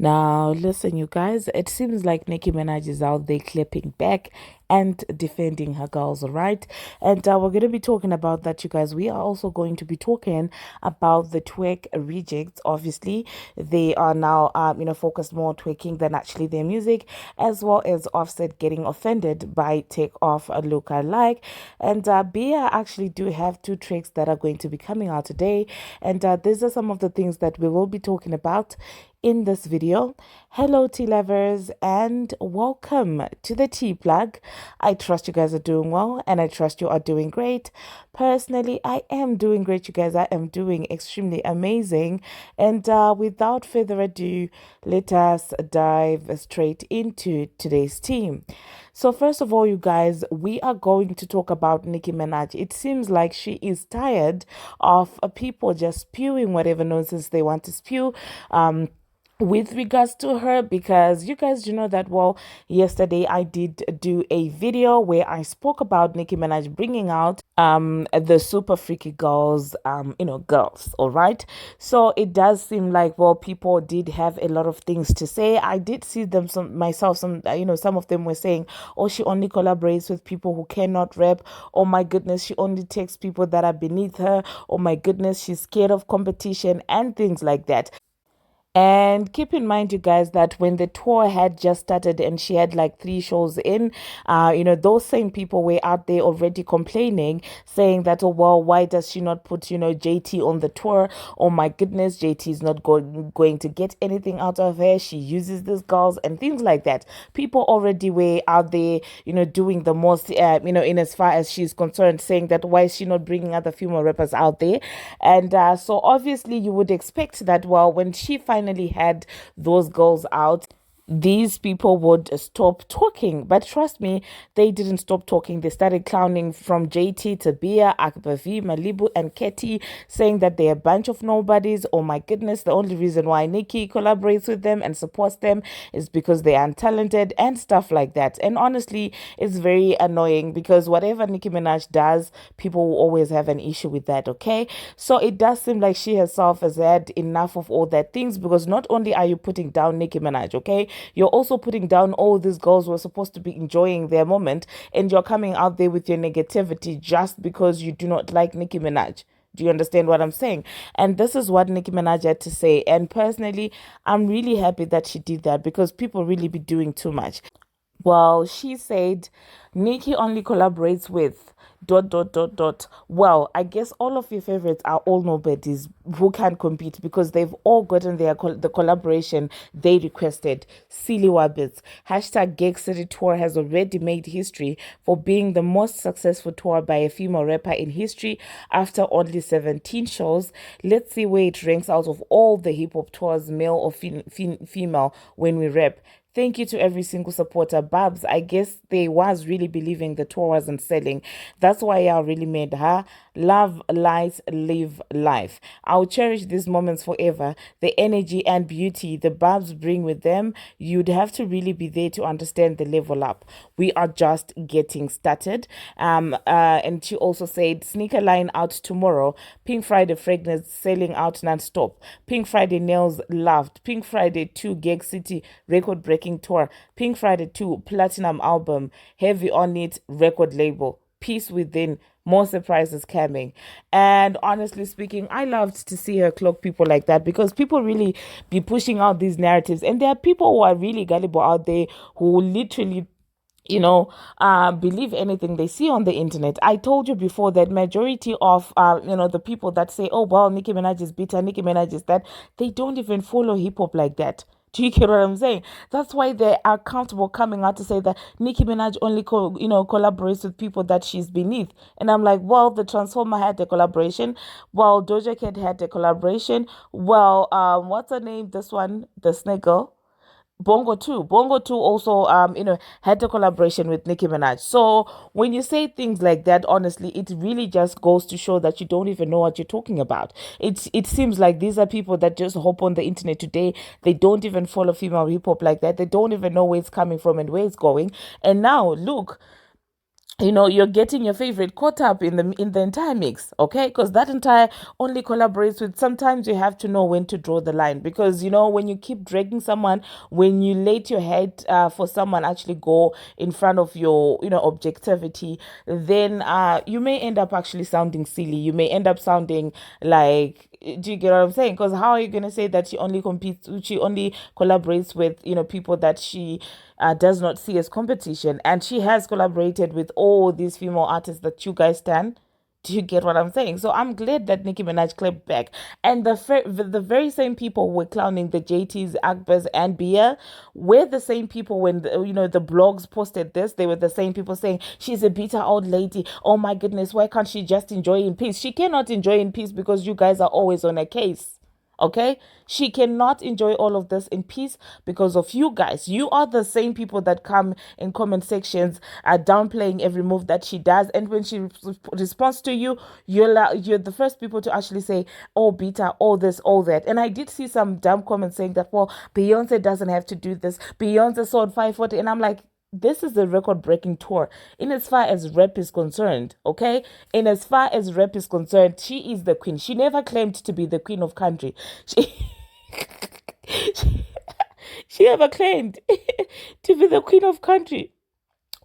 Now, listen, you guys, it seems like Nicki Minaj is out there clapping back and defending her girls, all right? And we're going to be talking about that, you guys. We are also going to be talking about the twerk rejects. Obviously, they are now, focused more on twerking than actually their music, as well as Offset getting offended by Take Off a Look I Like. And Bia actually do have two tracks that are going to be coming out today. And these are some of the things that we will be talking about in this video. Hello, tea lovers, and welcome to the tea plug. I trust you guys are doing well, and I trust you are doing great. Personally, I am doing great, you guys. I am doing extremely amazing. And without further ado, let us dive straight into today's team. So first of all, you guys, we are going to talk about Nicki Minaj. It seems like she is tired of people just spewing whatever nonsense they want to spew. With regards to her, because you guys do know that, well, yesterday I did do a video where I spoke about Nicki Minaj bringing out the super freaky girls, girls, all right. So it does seem like, well, people did have a lot of things to say. I did see them some of them were saying, oh, she only collaborates with people who cannot rap. Oh my goodness, she only takes people that are beneath her. Oh my goodness, she's scared of competition and things like that. And keep in mind, you guys, that when the tour had just started and she had like three shows in, those same people were out there already complaining, saying that, oh, well, why does she not put, JT on the tour? Oh my goodness, JT is not going to get anything out of her. She uses these girls and things like that. People already were out there, doing the most, in as far as she's concerned, saying that why is she not bringing other female rappers out there? And so obviously you would expect that, well, when she finally had those girls out, these people would stop talking. But trust me, they didn't stop talking. They started clowning from JT to Bia, Akbavi, Malibu, and Ketty, saying that they're a bunch of nobodies. Oh my goodness, the only reason why Nicki collaborates with them and supports them is because they are untalented and stuff like that. And honestly, it's very annoying because whatever Nicki Minaj does, people will always have an issue with that, okay? So it does seem like she herself has had enough of all that things, because not only are you putting down Nicki Minaj, okay? You're also putting down all these girls who are supposed to be enjoying their moment, and you're coming out there with your negativity just because you do not like Nicki Minaj. Do you understand what I'm saying? And this is what Nicki Minaj had to say. And personally, I'm really happy that she did that, because people really be doing too much. Well, she said Nicki only collaborates with dot dot dot dot. Well, I guess all of your favorites are all nobodies who can compete, because they've all gotten the collaboration they requested. Silly Wabbits. Hashtag Gig City Tour has already made history for being the most successful tour by a female rapper in history after only 17 shows. Let's see where it ranks out of all the hip hop tours, male or female, when we rap. Thank you to every single supporter. Barbz, I guess they was really believing the tour wasn't selling. That's why I really made her. Love, light, live life. I'll cherish these moments forever. The energy and beauty the Barbz bring with them, you'd have to really be there to understand the level up. We are just getting started. And she also said, sneaker line out tomorrow. Pink Friday fragrance selling out non-stop. Pink Friday nails loved. Pink Friday 2 Gig City record breaking tour. Pink Friday 2 platinum album. Heavy on it record label. Peace within. More surprises coming. And honestly speaking, I loved to see her clock people like that, because people really be pushing out these narratives. And there are people who are really gullible out there who literally believe anything they see on the internet. I told you before that majority of, the people that say, oh, well, Nicki Minaj is bitter, Nicki Minaj is that, they don't even follow hip hop like that. Do you get what I'm saying? That's why they are comfortable coming out to say that Nicki Minaj only, collaborates with people that she's beneath. And I'm like, well, the Transformer had a collaboration. Well, Doja Cat had a collaboration. Well, what's her name? This one, the snake girl. Bongo 2 also had a collaboration with Nicki Minaj. So when you say things like that, honestly, it really just goes to show that you don't even know what you're talking about. It seems like these are people that just hop on the internet today. They don't even follow female hip hop like that. They don't even know where it's coming from and where it's going. And now look, you're getting your favorite caught up in the entire mix, okay? Because that entire only collaborates with. Sometimes you have to know when to draw the line, because when you keep dragging someone, when you let your head for someone actually go in front of your objectivity, then you may end up actually sounding silly. You may end up sounding like, do you get what I'm saying? Because how are you gonna say that she only collaborates with people that she does not see as competition, and she has collaborated with all these female artists that you guys stand. Do you get what I'm saying? So I'm glad that Nicki Minaj clapped back, and the very same people were clowning the JTs, Akbars, and Bia were the same people when the blogs posted this. They were the same people saying she's a bitter old lady. Oh my goodness, why can't she just enjoy in peace? She cannot enjoy in peace because you guys are always on a case. Okay, she cannot enjoy all of this in peace because of you guys. You are the same people that come in comment sections downplaying every move that she does, and when she responds to you, you're the first people to actually say, oh, beta, all this, all that. And I did see some dumb comments saying that, well, Beyonce doesn't have to do this, Beyonce sold 540, and I'm like, this is a record breaking tour in as far as rap is concerned. Okay, in as far as rap is concerned, she is the queen. She never claimed to be the queen of country. she she, she never claimed to be the queen of country,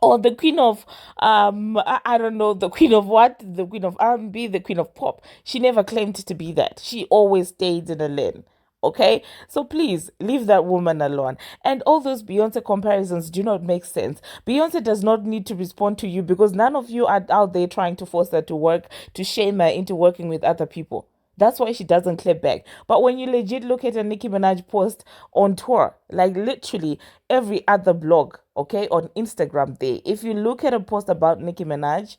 or the queen of I don't know, the queen of what, the queen of R&B, the queen of pop. She never claimed to be that. She always stayed in a lane. Okay, so please leave that woman alone. And all those Beyonce comparisons do not make sense. Beyonce does not need to respond to you because none of you are out there trying to force her to work, to shame her into working with other people. That's why she doesn't clap back. But when you legit look at a Nicki Minaj post on tour, like literally every other blog, okay, on Instagram there, if you look at a post about Nicki Minaj,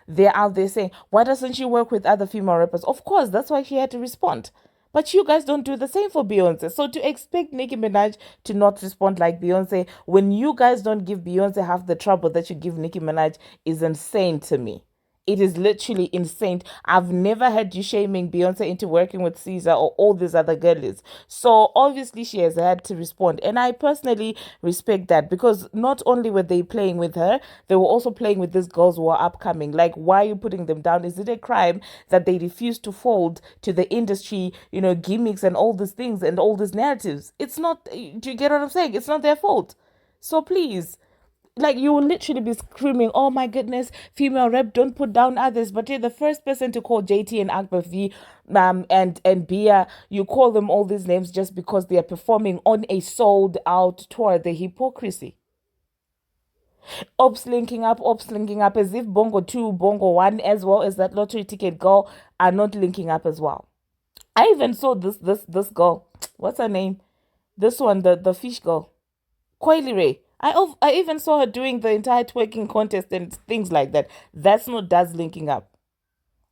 they're out there saying, why doesn't she work with other female rappers? Of course, that's why she had to respond. But you guys don't do the same for Beyonce. So to expect Nicki Minaj to not respond like Beyonce when you guys don't give Beyonce half the trouble that you give Nicki Minaj is insane to me. It is literally insane. I've never heard you shaming Beyonce into working with Caesar or all these other girlies. So obviously she has had to respond. And I personally respect that because not only were they playing with her, they were also playing with these girls who are upcoming. Like, why are you putting them down? Is it a crime that they refuse to fold to the industry, gimmicks and all these things and all these narratives? It's not, do you get what I'm saying? It's not their fault. So please, like, you will literally be screaming, oh my goodness, female rep, don't put down others. But you're the first person to call JT and Akbar V and Bia. You call them all these names just because they are performing on a sold out tour. The hypocrisy. Ops linking up as if Bongo 2, Bongo 1, as well as that lottery ticket girl are not linking up as well. I even saw this girl. What's her name? This one, the fish girl. Coily Ray. I even saw her doing the entire twerking contest and things like that. That's not Daz linking up.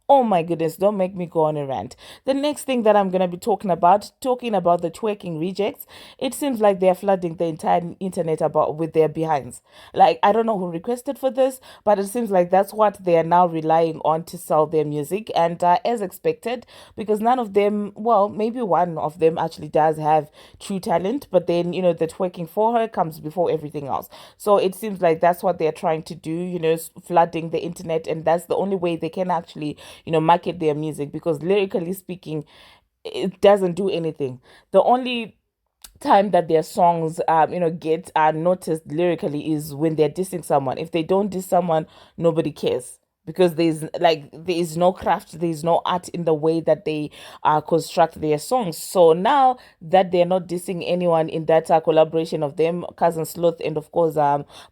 Oh my goodness, don't make me go on a rant. The next thing that I'm going to be talking about the twerking rejects, it seems like they're flooding the entire internet about with their behinds. Like, I don't know who requested for this, but it seems like that's what they are now relying on to sell their music. And as expected, because none of them, well, maybe one of them actually does have true talent, but then, the twerking for her comes before everything else. So it seems like that's what they're trying to do, flooding the internet, and that's the only way they can actually market their music, because lyrically speaking, it doesn't do anything. The only time that their songs get noticed lyrically is when they're dissing someone. If they don't diss someone, nobody cares, because there is no craft, there is no art in the way that they construct their songs. So now that they're not dissing anyone in that collaboration of them, Cousin Sloth, and of course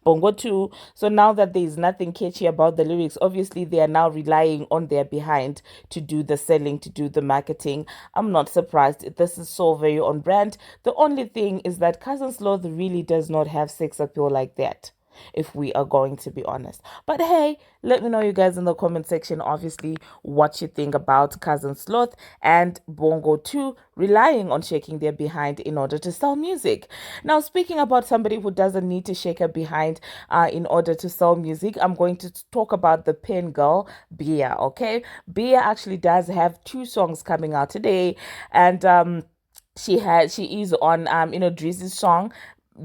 Bongo 2, so now that there is nothing catchy about the lyrics, obviously they are now relying on their behind to do the selling, to do the marketing. I'm not surprised. This is so very on brand. The only thing is that Cousin Sloth really does not have sex appeal like that, if we are going to be honest. But hey, let me know, you guys, in the comment section, obviously, what you think about Cousin Sloth and Bongo 2 relying on shaking their behind in order to sell music. Now, speaking about somebody who doesn't need to shake her behind in order to sell music, I'm going to talk about the pen girl, Bia, okay? Bia actually does have 2 songs coming out today, and she is on Dreezy's song,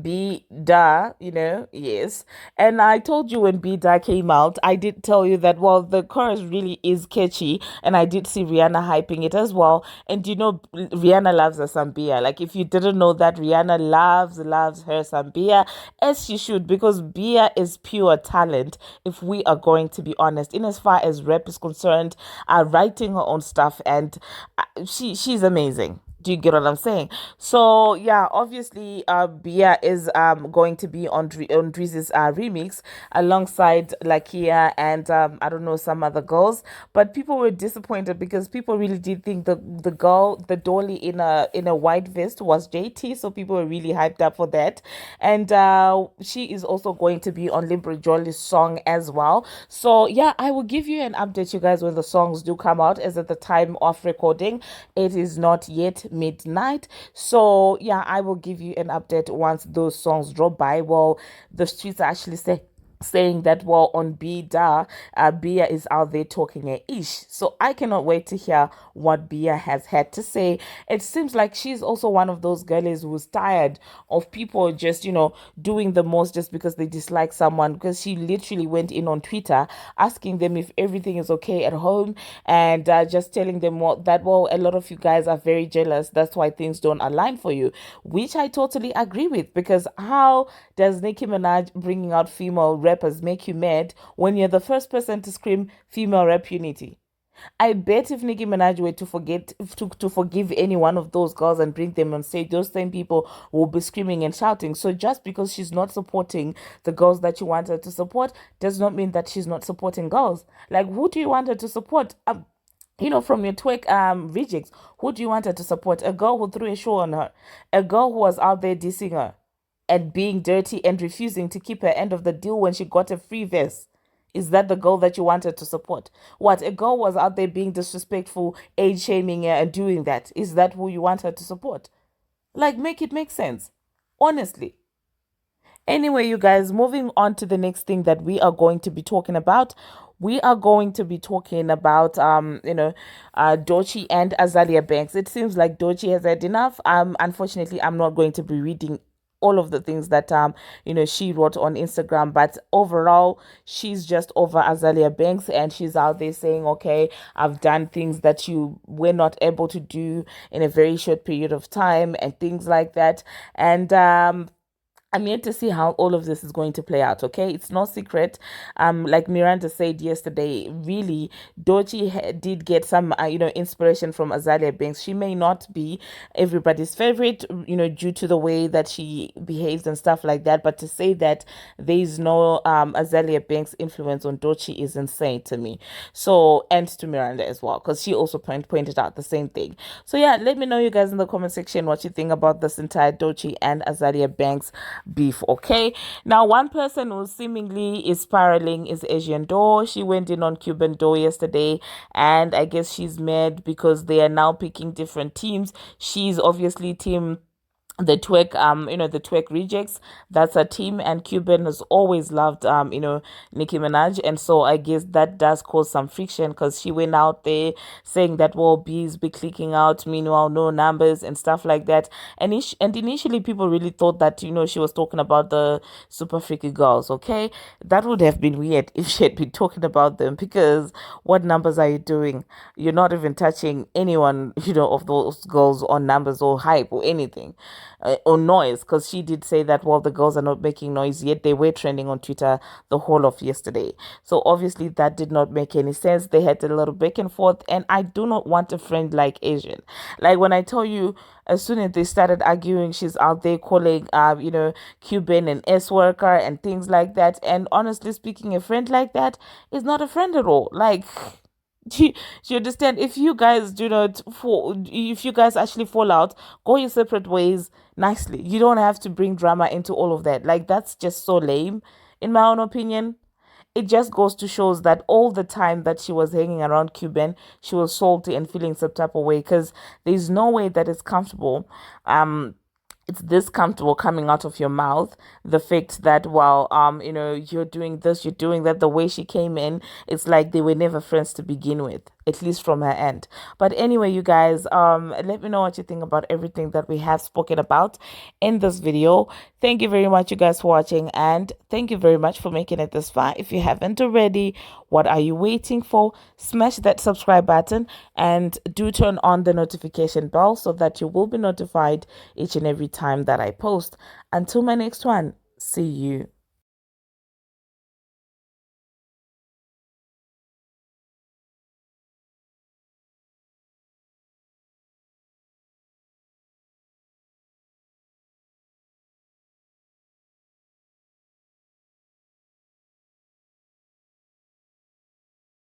B Da, yes. And I told you when B Da came out, I did tell you that, well, the chorus really is catchy, and I did see Rihanna hyping it as well. And Rihanna loves her some Bia. Like, if you didn't know that, Rihanna loves her some Bia, as she should, because Bia is pure talent, if we are going to be honest, in as far as rap is concerned, writing her own stuff, and she's amazing. Do you get what I'm saying? So yeah, obviously, Bia is going to be on Dreezy's remix alongside Lakia and I don't know, some other girls. But people were disappointed because people really did think the girl, the dolly in a white vest was JT. So people were really hyped up for that. And she is also going to be on Libra Jolie's song as well. So yeah, I will give you an update, you guys, when the songs do come out. As at the time of recording, it is not yet midnight. So yeah, I will give you an update once those songs drop by. Well, the streets actually saying that, well, on Bida, Bia is out there talking a ish. So I cannot wait to hear what Bia has had to say. It seems like she's also one of those girlies who's tired of people just, doing the most just because they dislike someone. Because she literally went in on Twitter asking them if everything is okay at home, and just telling them that, well, a lot of you guys are very jealous. That's why things don't align for you, which I totally agree with. Because how does Nicki Minaj bringing out female rappers make you mad when you're the first person to scream female rap unity? I bet if Nicki Minaj were to forgive any one of those girls and bring them on stage, those same people will be screaming and shouting. So just because she's not supporting the girls that you want her to support does not mean that she's not supporting girls. Like, who do you want her to support? From your twerk rejects, who do you want her to support? A girl who threw a show on her, a girl who was out there dissing her and being dirty and refusing to keep her end of the deal when she got a free verse. Is that the girl that you wanted to support? What? A girl was out there being disrespectful, age shaming her, and doing that. Is that who you want her to support? Like, make it make sense. Honestly. Anyway, you guys, moving on to the next thing that we are going to be talking about. We are going to be talking about Doechii and Azealia Banks. It seems like Doechii has had enough. Unfortunately, I'm not going to be reading all of the things that she wrote on Instagram, but overall she's just over Azealia Banks, and she's out there saying, okay, I've done things that you were not able to do in a very short period of time, and things like that. And I'm yet to see how all of this is going to play out, okay? It's no secret. Like Miranda said yesterday, really, did get some, inspiration from Azealia Banks. She may not be everybody's favorite, due to the way that she behaves and stuff like that. But to say that there's no Azealia Banks influence on Doechii is insane to me. So, and to Miranda as well, because she also pointed out the same thing. So yeah, let me know, you guys, in the comment section what you think about this entire Doechii and Azealia Banks beef. Okay, now one person who seemingly is spiraling is Asian Doll. She went in on Cuban Doll yesterday, and I guess she's mad because they are now picking different teams. She's obviously team the twerk rejects. That's a team, and Cuban has always loved Nicki Minaj, and so I guess that does cause some friction because she went out there saying that, well, bees be clicking out, meanwhile no numbers and stuff like that. And initially people really thought that she was talking about the super freaky girls. Okay, that would have been weird if she had been talking about them, because what numbers are you doing? You're not even touching anyone of those girls on numbers or hype or anything, or noise, because she did say that, well, the girls are not making noise, yet they were trending on Twitter the whole of yesterday. So obviously that did not make any sense. They had a little back and forth, and I do not want a friend like Asian. Like, when I tell you, as soon as they started arguing, she's out there calling Cuban an S worker and things like that. And honestly speaking, a friend like that is not a friend at all. Like, do you understand? If you guys do not fall, if you guys actually fall out, go your separate ways nicely. You don't have to bring drama into all of that. Like, that's just so lame, in my own opinion. It just goes to shows that all the time that she was hanging around Cuban, she was salty and feeling some type of way, because there's no way that it's comfortable. It's this comfortable coming out of your mouth. The fact that, well, you're doing this, you're doing that. The way she came in, it's like they were never friends to begin with. at least from her end. But anyway, you guys, let me know what you think about everything that we have spoken about in this video. Thank you very much, you guys, for watching, and thank you very much for making it this far. If you haven't already, what are you waiting for? Smash that subscribe button and do turn on the notification bell so that you will be notified each and every time that I post. Until my next one, see you.